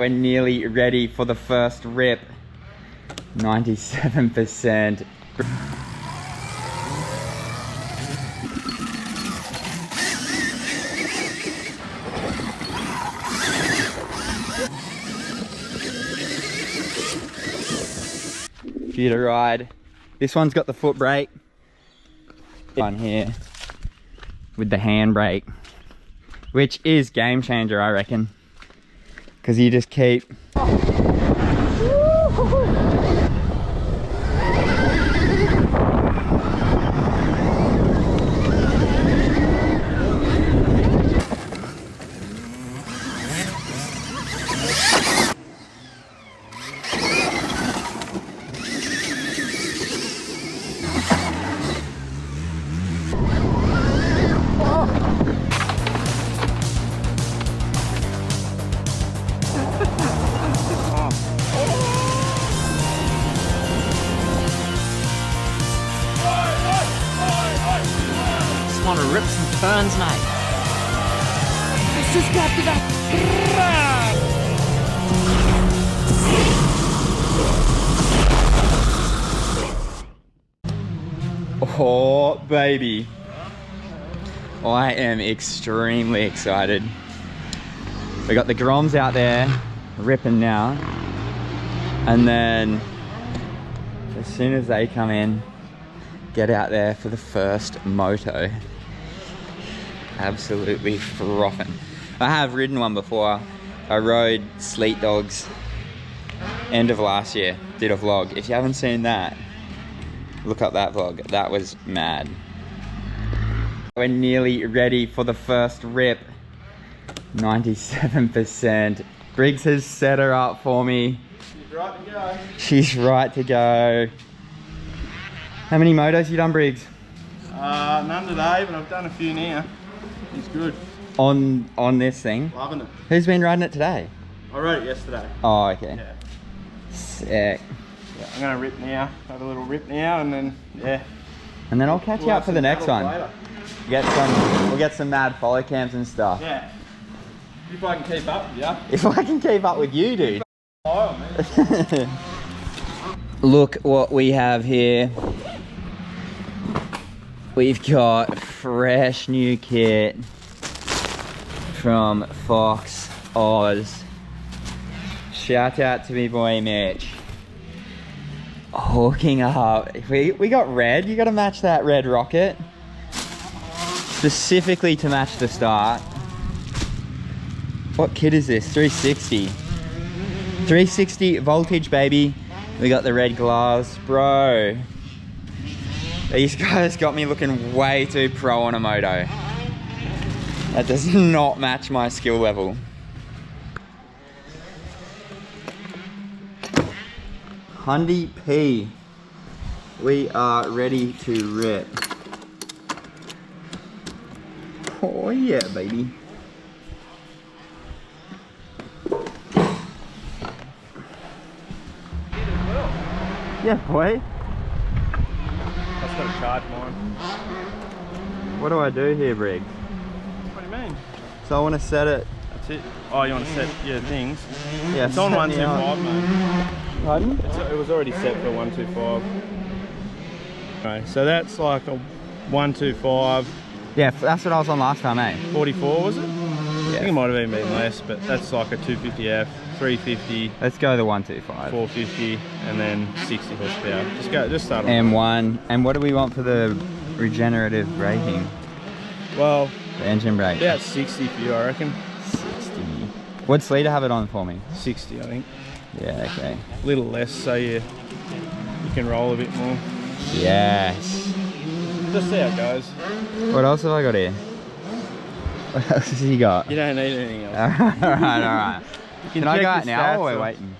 We're nearly ready for the first rip. 97%. For you to ride. This one's got the foot brake. One here with the hand brake, which is game changer, I reckon, because you just keep want to rip some turns, mate. Let's just get to that. Oh baby, I am extremely excited. We got the Groms out there ripping now, and then as soon as they come in, get out there for the first moto. Absolutely frothing. I have ridden one before. I rode Sleet Dogs end of last year, did a vlog. If you haven't seen that, look up that vlog. That was mad. We're nearly ready for the first rip. 97%. Briggs has set her up for me. She's right to go. She's right to go. How many motos you done, Briggs? None today, but I've done a few now. It's good. On this thing? Loving it. Who's been riding it today? I rode it yesterday. Oh, okay. Yeah. Sick. Yeah, I'm gonna rip now. Have a little rip now, and then yeah. And then I'll catch you up for the next one. Later. We'll get some mad follow cams and stuff. Yeah. If I can keep up with you. If I can keep up with you, dude. Oh, man. Look what we have here. We've got fresh new kit from Fox Oz. Shout out to me boy Mitch. Hooking up. We got red. You gotta match that red rocket. Specifically to match the start. What kit is this? 360. 360 voltage, baby. We got the red gloves, bro. These guys got me looking way too pro on a moto. That does not match my skill level. Hyundai P. We are ready to rip. Oh yeah, baby. Yeah, boy. I've just got to charge mine. What do I do here, Briggs? What do you mean? So I want to set it. That's it. Oh, you want to set your things? Yeah, It's on set me up. 125, mate. Pardon? It was already set for 125. Okay, so that's like a 125. Yeah, that's what I was on last time, eh? 44 was it? I think it might have even been less, but that's like a 250F, 350, Let's go the 125. 450, and then 60 horsepower. Just start on. M1. And what do we want for the regenerative braking? Well, The engine brake? about 60 for you, I reckon. 60. What's Sleater have it on for me? 60, I think. Yeah, okay. A little less, so you can roll a bit more. Yes. Just see how it goes. What else have I got here? What else has he got? You don't need anything else. Alright. You Can I check go your out now or stats we're or- waiting?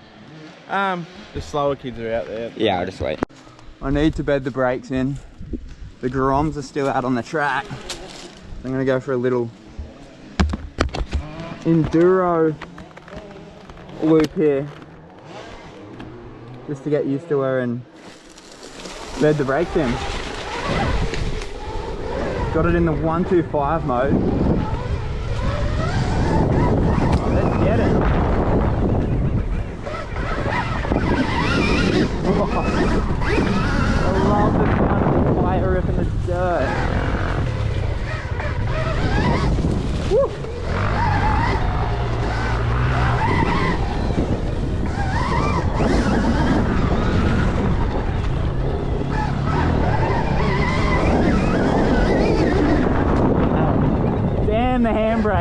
The slower kids are out there. Yeah, I'll just wait. I need to bed the brakes in. The Groms are still out on the track. I'm gonna go for a little enduro loop here. Just to get used to her and bed the brakes in. Got it in the 125 mode. Let's get it.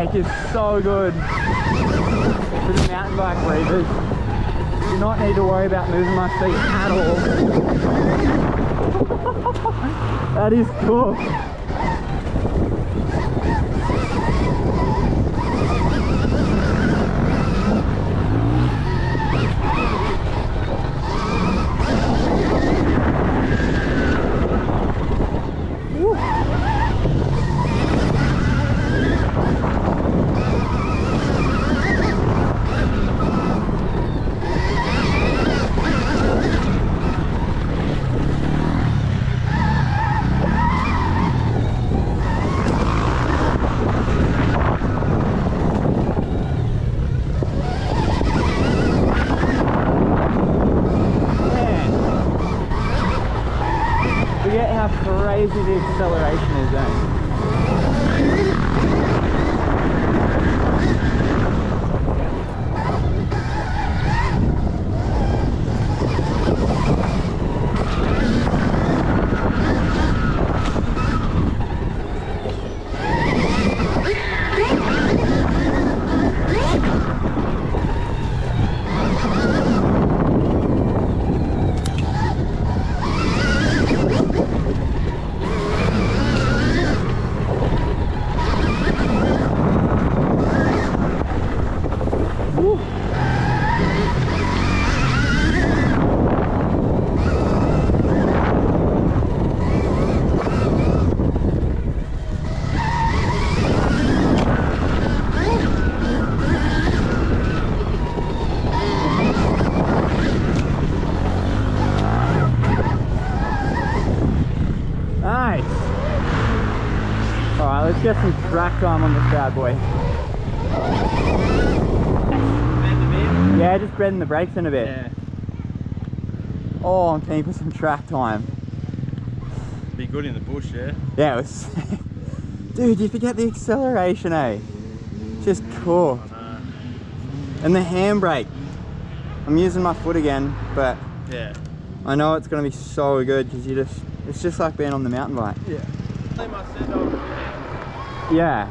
brake is so good. For the mountain bike breathers, do not need to worry about moving my feet at all. That is cool. Forget how crazy the acceleration is then. Nice. Alright, let's get some track time on this bad boy. Yeah, just breading the brakes in a bit. Yeah. Oh, I'm keen for some track time. Be good in the bush, yeah? Yeah, it was... Dude, you forget the acceleration, eh? Just cool. And the handbrake. I'm using my foot again, but Yeah. I know it's going to be so good because it's just like being on the mountain bike. Yeah. Yeah.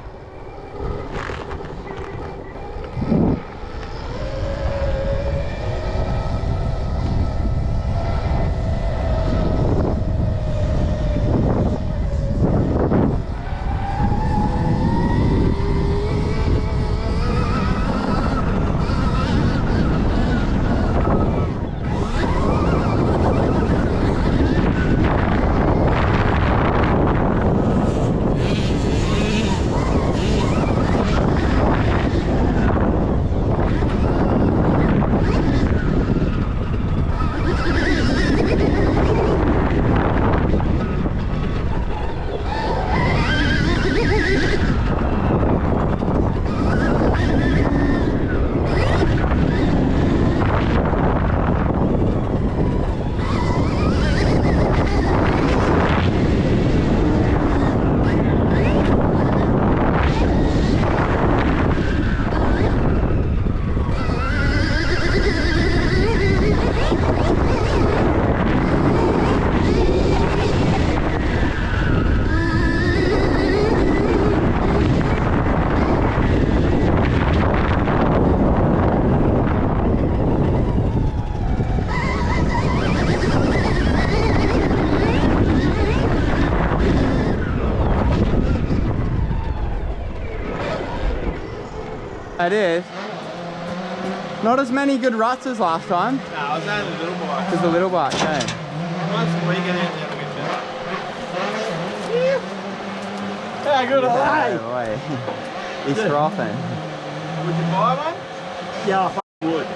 It is. Not as many good ruts as last time. No, I was only a little bike. Because the little bike, okay. Once we get in there, we can. How good are they? No way. He's frothing. Would you buy one? Yeah, I would.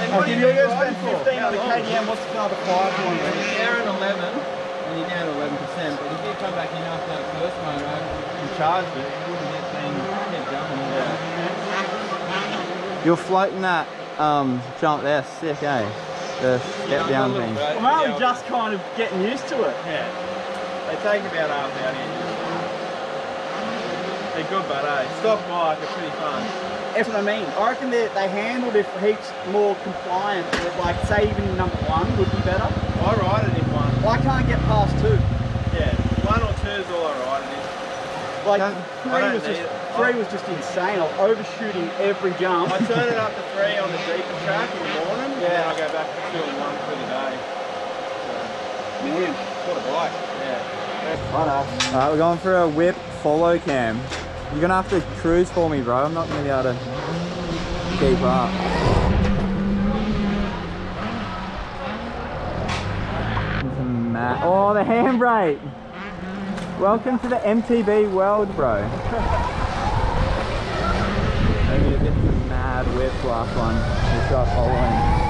And I'll what do give you you go spend spend 15 on the KDM, what's the other 5 one? You're an 11 and you're down to 11%, but if you come back in after that first moto and charged it, you wouldn't get jumping. Yeah. You're floating that jump there, sick, eh? The step down thing. I'm only just kind of getting used to it. Yeah. They take about half out here. They're good, but stock bike are pretty fun. That's what I mean. I reckon they handled it heaps more compliant. Like, say even number 1 would be better. I ride it in one. I can't get past 2. Yeah, 1 or 2 is all I ride it in. Like I don't need it. three was just insane. I was overshooting every jump. I turn it up to 3 on the deeper track in the morning, and then I go back to 2 and 1 for the day. So, Man, what a bike. Yeah. Alright, we're going for a whip follow cam. You're gonna have to cruise for me, bro. I'm not gonna be able to keep up. Oh, the handbrake! Welcome to the MTB world, bro. Maybe a bit of a mad whip last one. Just got following.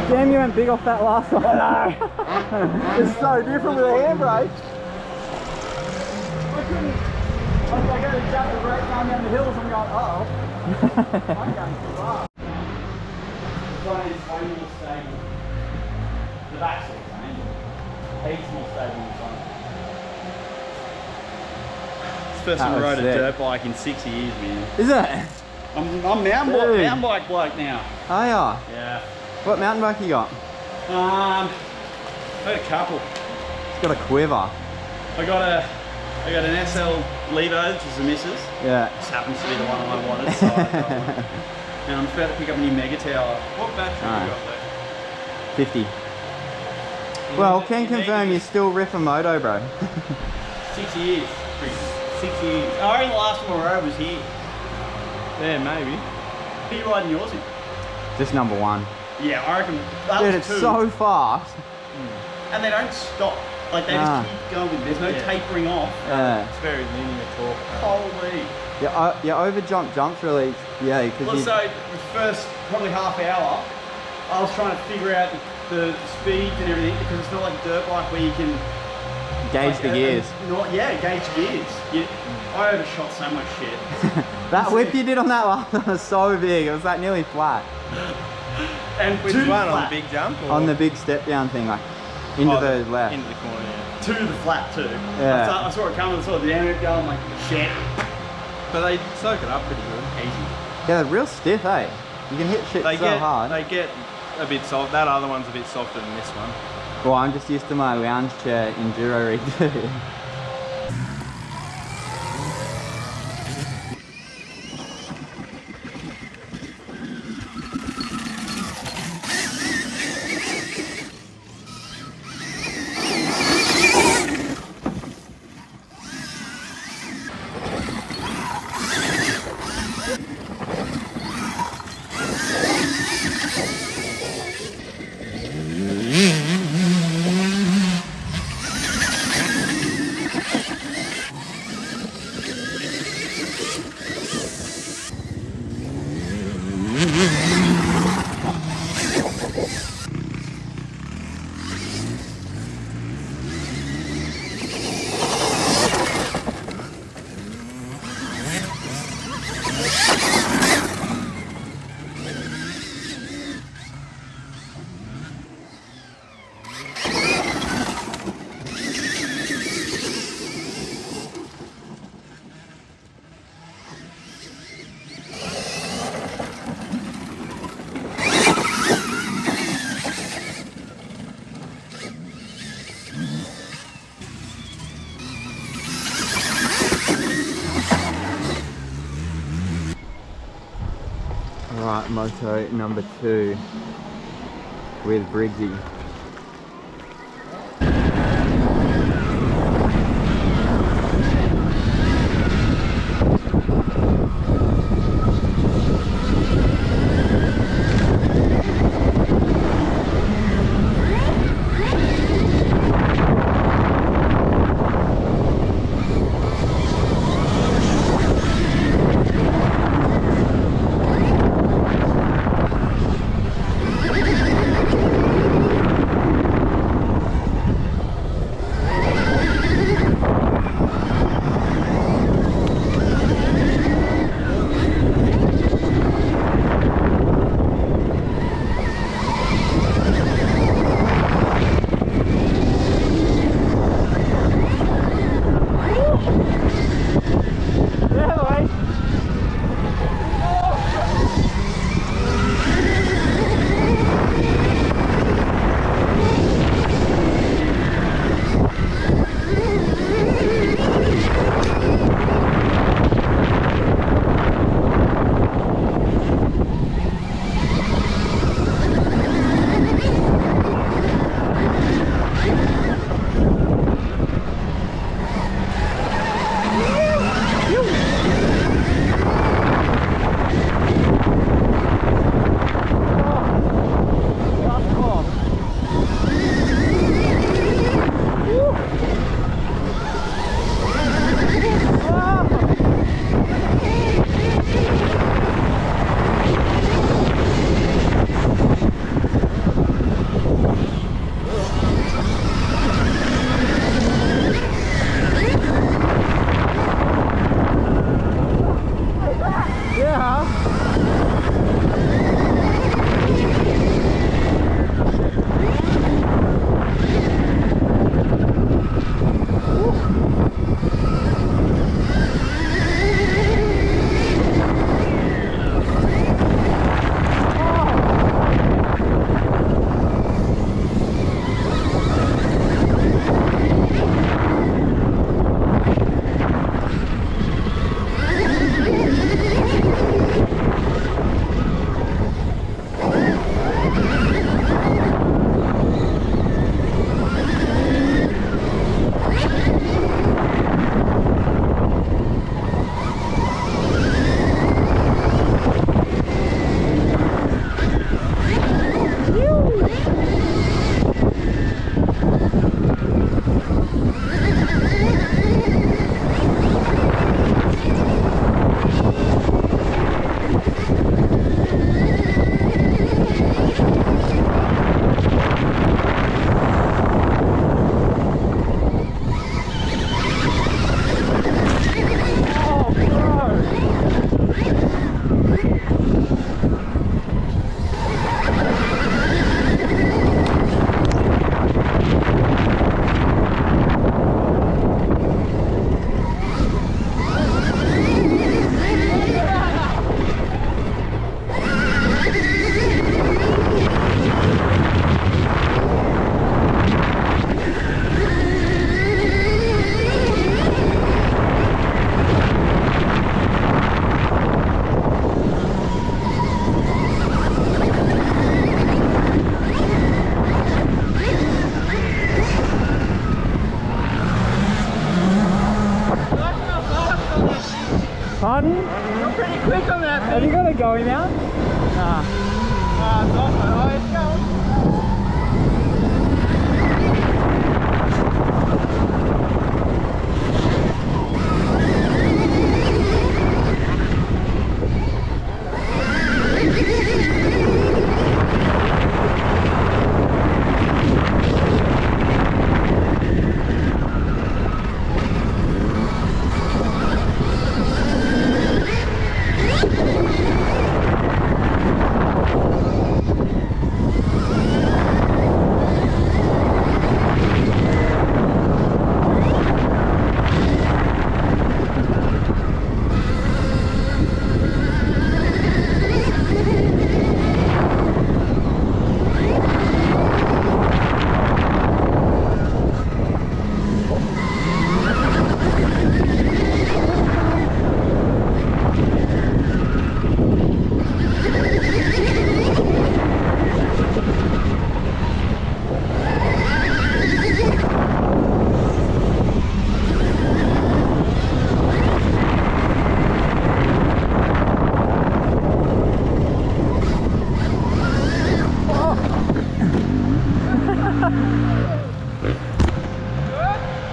Damn, you went big off that last one. I know. It's so different with a handbrake. I couldn't. I was like, I go to jump the brake going down the hills and I'm going, oh. I'm going too far. This one is way more stable. The back's all the same. Heaps more stable than the front. This person rode a dirt bike in 6 years, man. Is it? I'm mountain bike bloke now. Oh yeah. Yeah. What mountain bike you got? I had a couple. It's got a quiver. I got an SL Levo, which is the missus. Yeah. Just happens to be the one I wanted, so I got one. And I'm just about to pick up a new Mega Tower. What battery you got there? 50. Well, can confirm you still rip a moto, bro. 6 years. 6 years. I reckon the last one I rode was here. Yeah, maybe. Who are you riding yours in? Just number 1. Yeah, I reckon that Dude, was it's 2. so fast. And they don't stop. Like they just keep going. There's no tapering off. Yeah. It's very linear talk. Holy. Your over jumps really, yeah, because Well, so the first probably half hour, I was trying to figure out the speeds and everything because it's not like a dirt bike where you can gauge the gears. Gauge gears. I overshot so much shit. That whip you did on that last one was so big. It was like nearly flat. And Which one, on the big jump? Or? On the big step down thing, like into the left. Into the corner, yeah. To the flat too. Yeah. I saw it coming, I saw the down it go, I'm like, shit. But they soak it up pretty good. Easy. Yeah, they're real stiff, eh? You can hit shit so hard. They get a bit soft. That other one's a bit softer than this one. Well, I'm just used to my lounge chair enduro rig too. Right, moto number 2 with Briggsy. pardon? You're pretty quick on that Have thing. you got a going now? Nah. It's off, mate. Oh, it's going.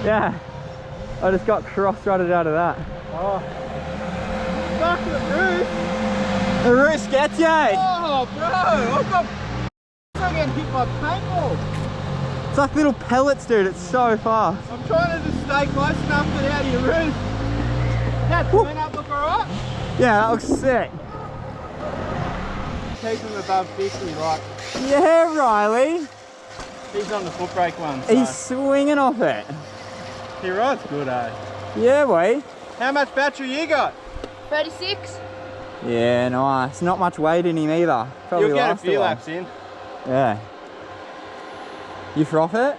Yeah. I just got cross-rutted out of that. Oh. Fuck the roof. The roost gets you! Oh, bro. I've got... I'm getting hit by paintball. It's like little pellets, dude. It's so fast. I'm trying to just stay close enough to get out of your roof. That turn up look alright? Yeah, that looks sick. Keep him above 50, like... Yeah, Riley. He's on the foot brake one, so... He's swinging off it. He rides good, eh? Yeah, boy. How much battery you got? 36. Yeah, nice. Not much weight in him either. Probably You'll get a last few while. laps in. Yeah. You froth it?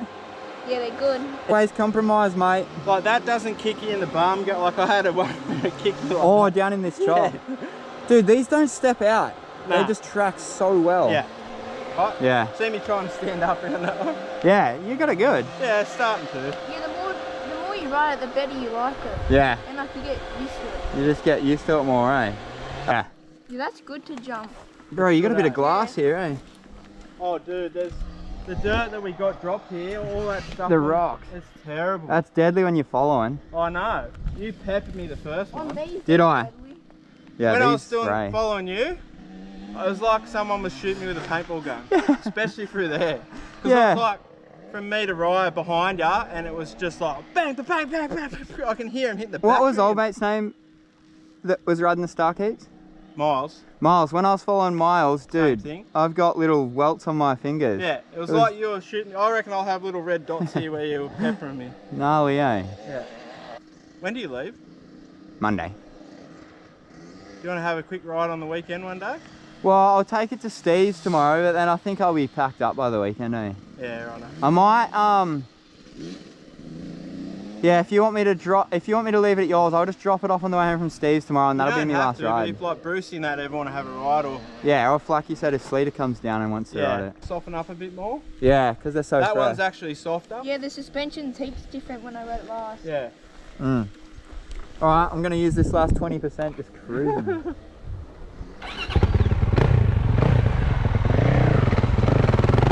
Yeah, they're good. Always compromise, mate. Like that doesn't kick you in the bum. Like I had a one kick you like Oh, that. down in this Yeah. chop. Dude, these don't step out. Nah. They just track so well. Yeah. Right? Yeah. See me trying to stand up around that one? Yeah, you got it good. Yeah, it's starting to. Yeah, the more you ride it, the better you like it. Yeah. And like you get used to it. You just get used to it more, eh? Yeah. Yeah, that's good to jump. Bro, you got a bit of glass here, eh? Oh, dude, there's the dirt that we got dropped here, all that stuff. The rocks. It's terrible. That's deadly when you're following. I know. You peppered me the first On one. these, Did I? deadly. Yeah, When I was these still spray. following you, it was like someone was shooting me with a paintball gun, especially through there. Because Yeah. it was like from me to Ryan behind ya, and it was just like bang, bang, bang, bang, bang. I can hear him hit the back. What was of old him. mate's name that was riding the Star Keeps? Miles. Miles. When I was following Miles, dude, thing. I've got little welts on my fingers. Yeah, it was like you were shooting. I reckon I'll have little red dots here where you were peppering me. Gnarly, eh? Yeah. When do you leave? Monday. Do you want to have a quick ride on the weekend one day? Well, I'll take it to Steve's tomorrow, but then I think I'll be packed up by the weekend, eh? Yeah, right. I might, yeah, if you want me to leave it at yours, I'll just drop it off on the way home from Steve's tomorrow, and that'll be my last ride. If like Brucey and that ever want to have a ride, or Yeah, or if like you said, if Sleater comes down and wants to ride it. soften up a bit more. Yeah, because they're so That fresh. one's actually softer. Yeah, the suspension's heaps different when I rode it last. Yeah. Mm. Alright, I'm going to use this last 20% just cruising.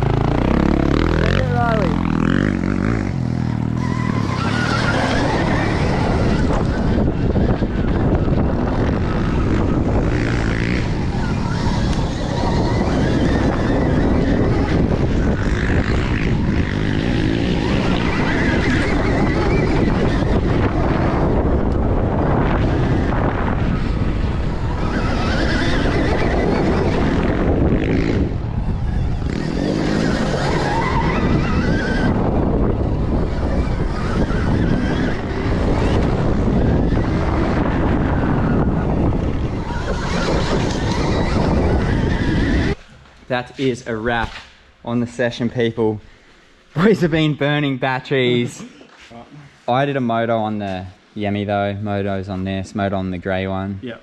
Take it, Riley. That is a wrap on the session, people. Boys have been burning batteries. I did a moto on the Yemi though. Moto's on this, moto on the grey one. Yep.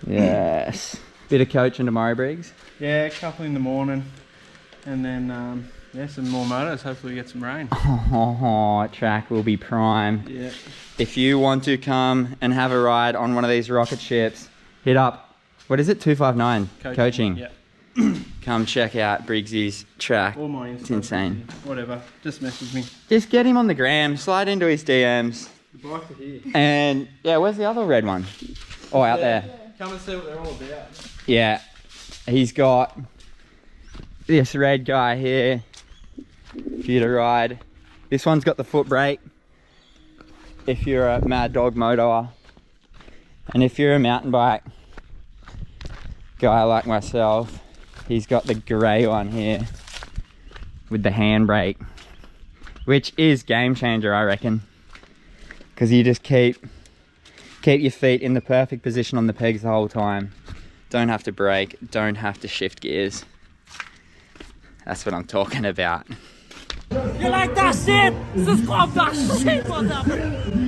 Yes. Bit of coaching tomorrow, Briggs. Yeah, a couple in the morning, and then Yeah, some more motos. Hopefully we get some rain. Oh, track will be prime. Yeah. If you want to come and have a ride on one of these rocket ships, hit up, what is it, 259 Coaching. Yeah. Come check out Briggsy's track. Or my It's insane. Whatever. Just message me. Just get him on the gram, slide into his DMs. The bikes are here. And yeah, where's the other red one? Oh, out there. Come and see what they're all about. Yeah, he's got this red guy here for you to ride. This one's got the foot brake if you're a mad dog motoer. And if you're a mountain bike guy like myself, he's got the grey one here with the handbrake, which is game changer, I reckon, because you just keep your feet in the perfect position on the pegs the whole time. Don't have to brake, don't have to shift gears. That's what I'm talking about. You like that shit? Subscribe that shit, motherfucker!